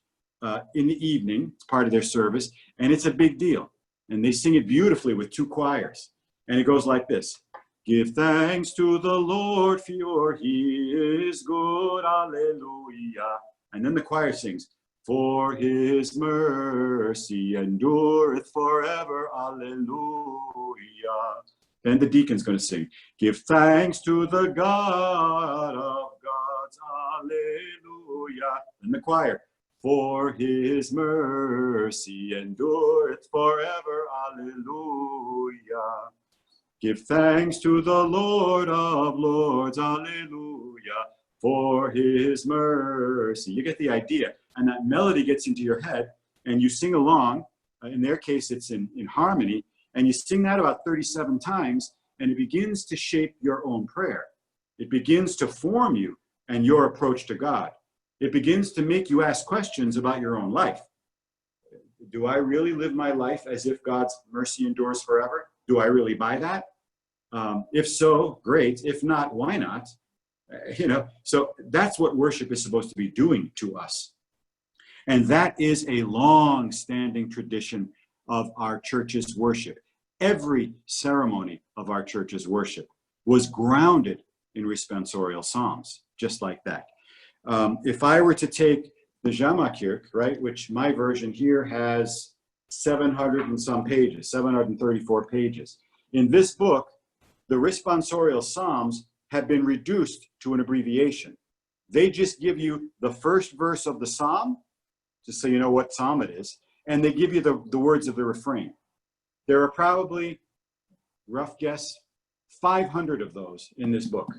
in the evening. It's part of their service, and it's a big deal. And they sing it beautifully with two choirs. And it goes like this. Give thanks to the Lord, for he is good, alleluia. And then the choir sings, for his mercy endureth forever, alleluia. Then the deacon's going to sing, give thanks to the God of gods, alleluia. And the choir, for his mercy endureth forever, alleluia. Give thanks to the Lord of lords, alleluia, for his mercy. You get the idea. And that melody gets into your head, and you sing along. In their case, it's in harmony. And you sing that about 37 times, and it begins to shape your own prayer. It begins to form you and your approach to God. It begins to make you ask questions about your own life. Do I really live my life as if God's mercy endures forever? Do I really buy that? If so, great. If not, why not? So that's what worship is supposed to be doing to us. And that is a long-standing tradition of our church's worship. Every ceremony of our church's worship was grounded in responsorial psalms, just like that. If I were to take the Jammerkirche, right, which my version here has 700 and some pages, 734 pages. In this book, the responsorial psalms have been reduced to an abbreviation. They just give you the first verse of the psalm, just so you know what psalm it is, and they give you the words of the refrain. There are probably, rough guess, 500 of those in this book.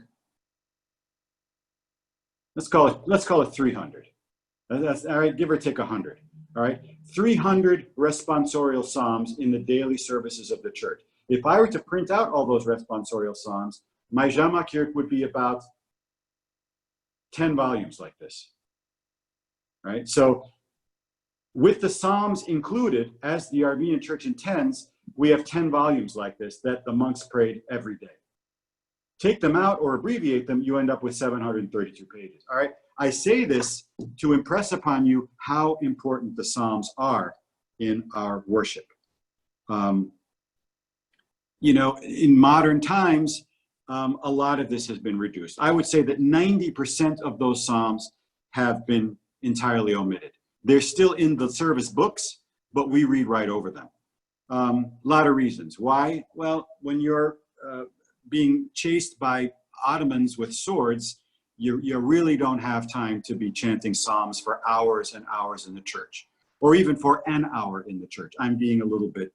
Let's call it 300. That's all right, give or take 100. All right, 300 responsorial psalms in the daily services of the church. If I were to print out all those responsorial psalms, my Jammerkirche would be about 10 volumes like this. All right, so with the psalms included, as the Armenian Church intends, we have 10 volumes like this that the monks prayed every day. Take them out or abbreviate them, you end up with 732 pages. All right, I say this to impress upon you how important the Psalms are in our worship. In modern times, a lot of this has been reduced. I would say that 90% of those Psalms have been entirely omitted. They're still in the service books, but we read right over them. A lot of reasons. Why? Well, when you're being chased by Ottomans with swords, you really don't have time to be chanting psalms for hours and hours in the church, or even for an hour in the church. I'm being a little bit,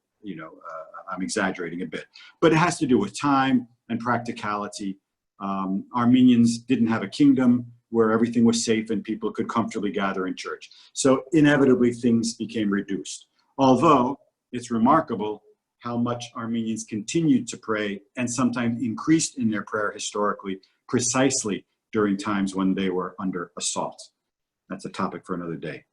I'm exaggerating a bit, but it has to do with time and practicality. Armenians didn't have a kingdom where everything was safe and people could comfortably gather in church. So inevitably things became reduced. Although it's remarkable how much Armenians continued to pray and sometimes increased in their prayer historically, precisely during times when they were under assault. That's a topic for another day.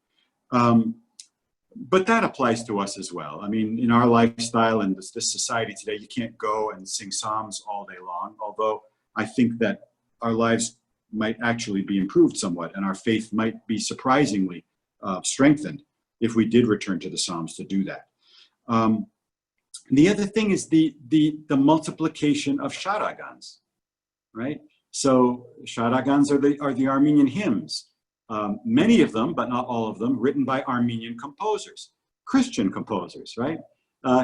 But that applies to us as well. I mean, in our lifestyle and this society today, you can't go and sing psalms all day long, although I think that our lives might actually be improved somewhat and our faith might be surprisingly strengthened if we did return to the psalms to do that. The other thing is the multiplication of sharagans, right? So Shadagans are the Armenian hymns. Many of them, but not all of them, written by Armenian composers, Christian composers, right?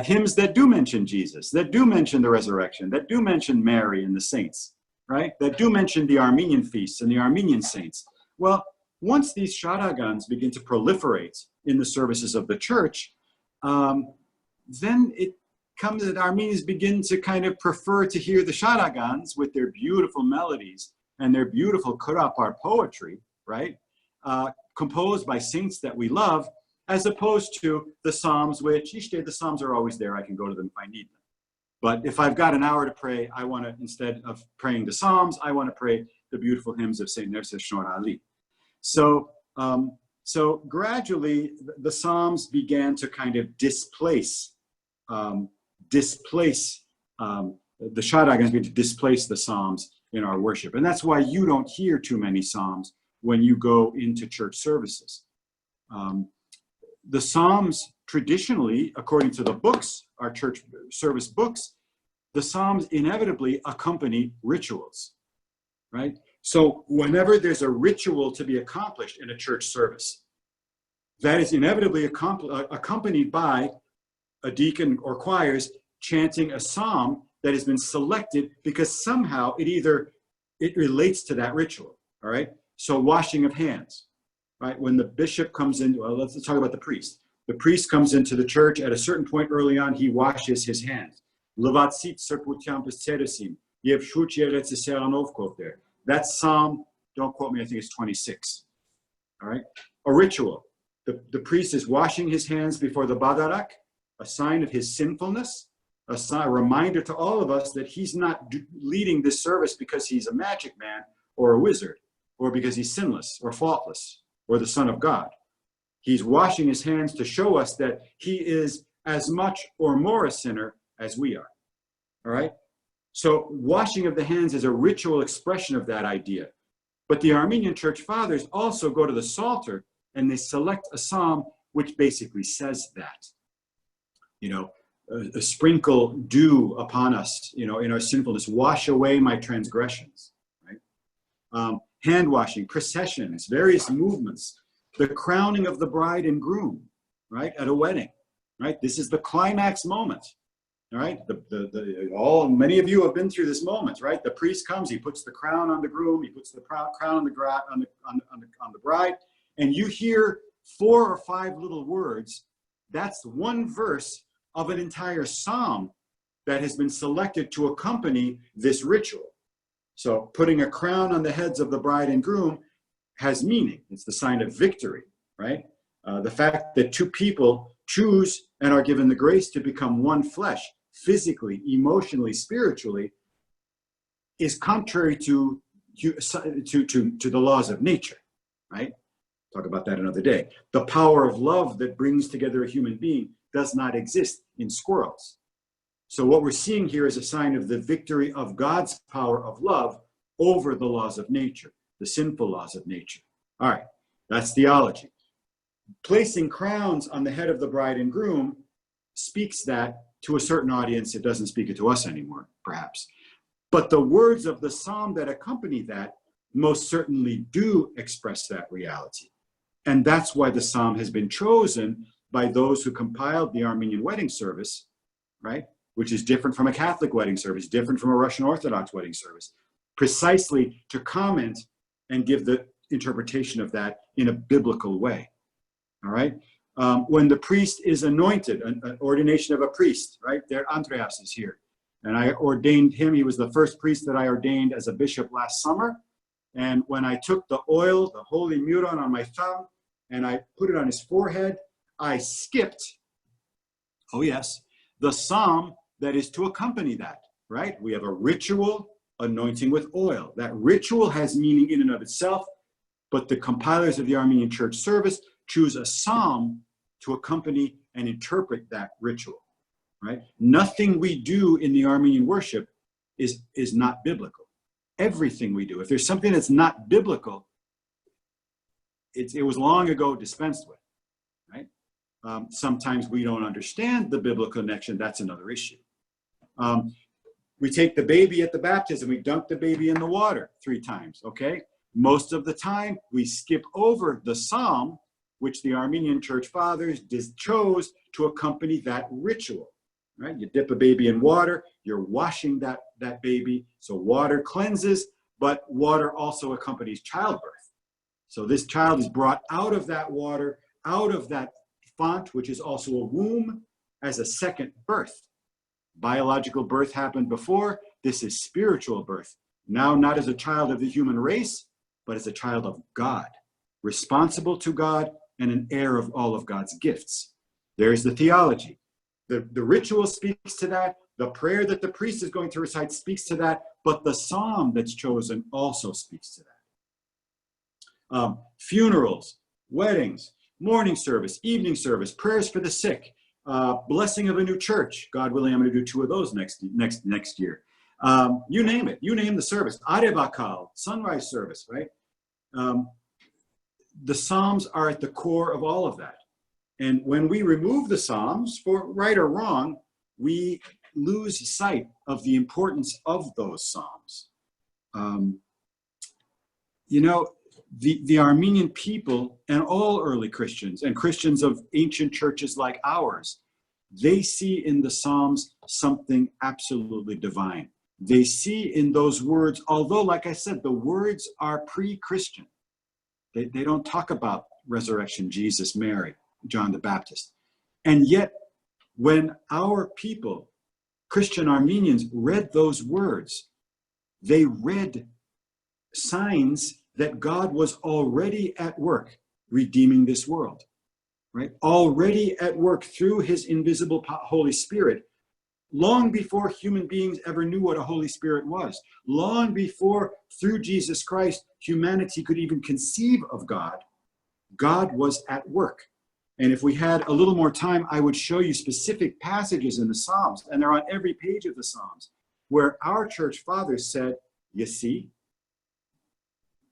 Hymns that do mention Jesus, that do mention the resurrection, that do mention Mary and the saints, right? That do mention the Armenian feasts and the Armenian saints. Well, once these Shadagans begin to proliferate in the services of the church, then it comes that Armenians begin to kind of prefer to hear the Shadagans with their beautiful melodies and their beautiful Kurapar poetry, right? Composed by saints that we love, as opposed to the Psalms, which each day the Psalms are always there. I can go to them if I need them. But if I've got an hour to pray, I want to, instead of praying the Psalms, I want to pray the beautiful hymns of Saint Nerses Shnor Ali. So gradually the Psalms began to kind of displace the Shadagans began to displace the Psalms in our worship. And that's why you don't hear too many Psalms when you go into church services. The Psalms traditionally, according to the books, our church service books, the Psalms inevitably accompany rituals, right? So whenever there's a ritual to be accomplished in a church service, that is inevitably accompanied by a deacon or choirs chanting a psalm that has been selected because somehow it relates to that ritual, all right? So washing of hands, right? When the bishop comes in, well, let's talk about the priest. The priest comes into the church at a certain point early on, he washes his hands. That psalm, don't quote me, I think it's 26, all right? A ritual. The priest is washing his hands before the Badarak, a sign of his sinfulness, a reminder to all of us that he's not leading this service because he's a magic man or a wizard, or because he's sinless or faultless or the Son of God. He's washing his hands to show us that he is as much or more a sinner as we are, all right? So washing of the hands is a ritual expression of that idea. But the Armenian church fathers also go to the Psalter and they select a psalm which basically says that. You know, sprinkle dew upon us, you know, in our sinfulness, wash away my transgressions, right? Hand washing, processions, various movements, the crowning of the bride and groom, right, at a wedding, right? This is the climax moment, all right? Many of you have been through this moment, right? The priest comes, he puts the crown on the groom, he puts the crown on the bride, and you hear 4 or 5 little words. That's one verse of an entire psalm that has been selected to accompany this ritual. So putting a crown on the heads of the bride and groom has meaning. It's the sign of victory, right? The fact that 2 people choose and are given the grace to become one flesh, physically, emotionally, spiritually, is contrary to the laws of nature, right? Talk about that another day. The power of love that brings together a human being does not exist in squirrels. So what we're seeing here is a sign of the victory of God's power of love over the laws of nature, the sinful laws of nature. All right, that's theology. Placing crowns on the head of the bride and groom speaks that to a certain audience. It doesn't speak it to us anymore, perhaps. But the words of the psalm that accompany that most certainly do express that reality. And that's why the psalm has been chosen by those who compiled the Armenian wedding service, right? Which is different from a Catholic wedding service, different from a Russian Orthodox wedding service, precisely to comment and give the interpretation of that in a biblical way, all right? When the priest is anointed, an ordination of a priest, right? There, Andreas is here. And I ordained him. He was the first priest that I ordained as a bishop last summer. And when I took the oil, the holy muron on my thumb, and I put it on his forehead, I skipped, oh yes, the psalm that is to accompany that, right? We have a ritual anointing with oil. That ritual has meaning in and of itself, but the compilers of the Armenian church service choose a psalm to accompany and interpret that ritual, right? Nothing we do in the Armenian worship is not biblical. Everything we do. If there's something that's not biblical, it was long ago dispensed with, right? Sometimes we don't understand the biblical connection. That's another issue. We take the baby at the baptism, we dunk the baby in the water 3 times, okay? Most of the time, we skip over the psalm, which the Armenian church fathers chose to accompany that ritual, right? You dip a baby in water, you're washing that baby, so water cleanses, but water also accompanies childbirth. So this child is brought out of that water, out of that font, which is also a womb, as a second birth. Biological birth happened before. This is spiritual birth. Now, not as a child of the human race, but as a child of God, responsible to God and an heir of all of God's gifts. There's the theology. The ritual speaks to that. The prayer that the priest is going to recite speaks to that. But the psalm that's chosen also speaks to that. Funerals, weddings, morning service, evening service, prayers for the sick, blessing of a new church. God willing, I'm going to do 2 of those next year. You name it. You name the service. Arevakal, sunrise service, right? The Psalms are at the core of all of that. And when we remove the Psalms, for right or wrong, we lose sight of the importance of those Psalms. You know, the Armenian people and all early Christians and Christians of ancient churches like ours, they see in the Psalms something absolutely divine. They see in those words, although, like I said, the words are pre-Christian. They don't talk about resurrection, Jesus, Mary, John the Baptist. And yet, when our people, Christian Armenians, read those words, they read signs that God was already at work redeeming this world, right? Already at work through his invisible Holy Spirit, long before human beings ever knew what a Holy Spirit was, long before, through Jesus Christ, humanity could even conceive of God, God was at work. And if we had a little more time, I would show you specific passages in the Psalms, and they're on every page of the Psalms, where our church fathers said, you see,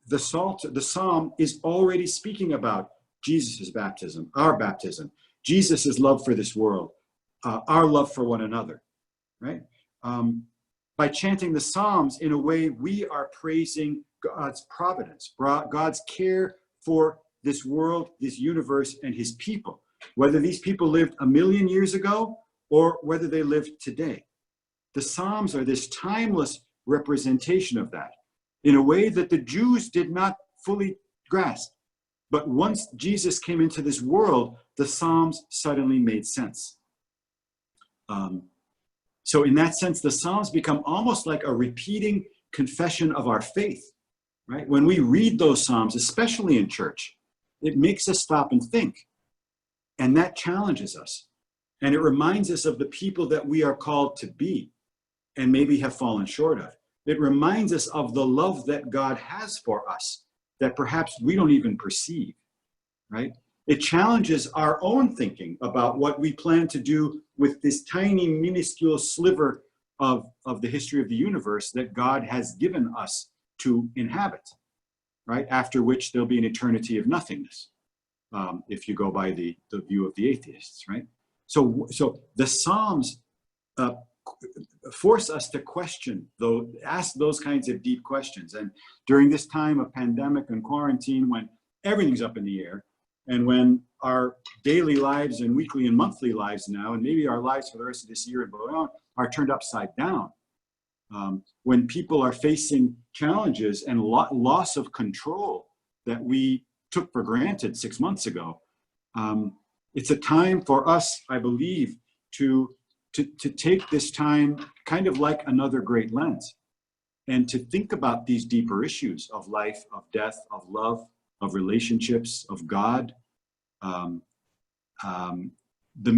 the Psalm is already speaking about Jesus' baptism, our baptism, Jesus' love for this world, our love for one another, right? By chanting the Psalms, in a way, we are praising God's providence, God's care for this world, this universe, and his people, whether these people lived 1,000,000 years ago or whether they live today. The Psalms are this timeless representation of that in a way that the Jews did not fully grasp. But once Jesus came into this world, the Psalms suddenly made sense. So in that sense, the Psalms become almost like a repeating confession of our faith, right? When we read those Psalms, especially in church, it makes us stop and think. And that challenges us. And it reminds us of the people that we are called to be and maybe have fallen short of. It reminds us of the love that God has for us that perhaps we don't even perceive, right? It challenges our own thinking about what we plan to do with this tiny, minuscule sliver of the history of the universe that God has given us to inhabit, right? After which there'll be an eternity of nothingness, if you go by the view of the atheists, right? So the Psalms force us to question, ask those kinds of deep questions. And during this time of pandemic and quarantine, when everything's up in the air, and when our daily lives and weekly and monthly lives now, and maybe our lives for the rest of this year and beyond, are turned upside down, when people are facing challenges and loss of control that we took for granted 6 months ago, it's a time for us, I believe, to take this time kind of like another great lens and to think about these deeper issues of life, of death, of love, of relationships, of God, the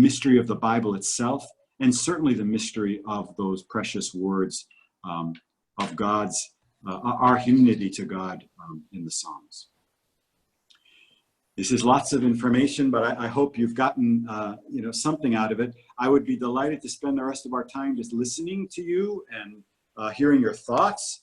mystery of the Bible itself, and certainly the mystery of those precious words of God's, our unity to God in the Psalms. This is lots of information, but I hope you've gotten something out of it. I would be delighted to spend the rest of our time just listening to you and hearing your thoughts.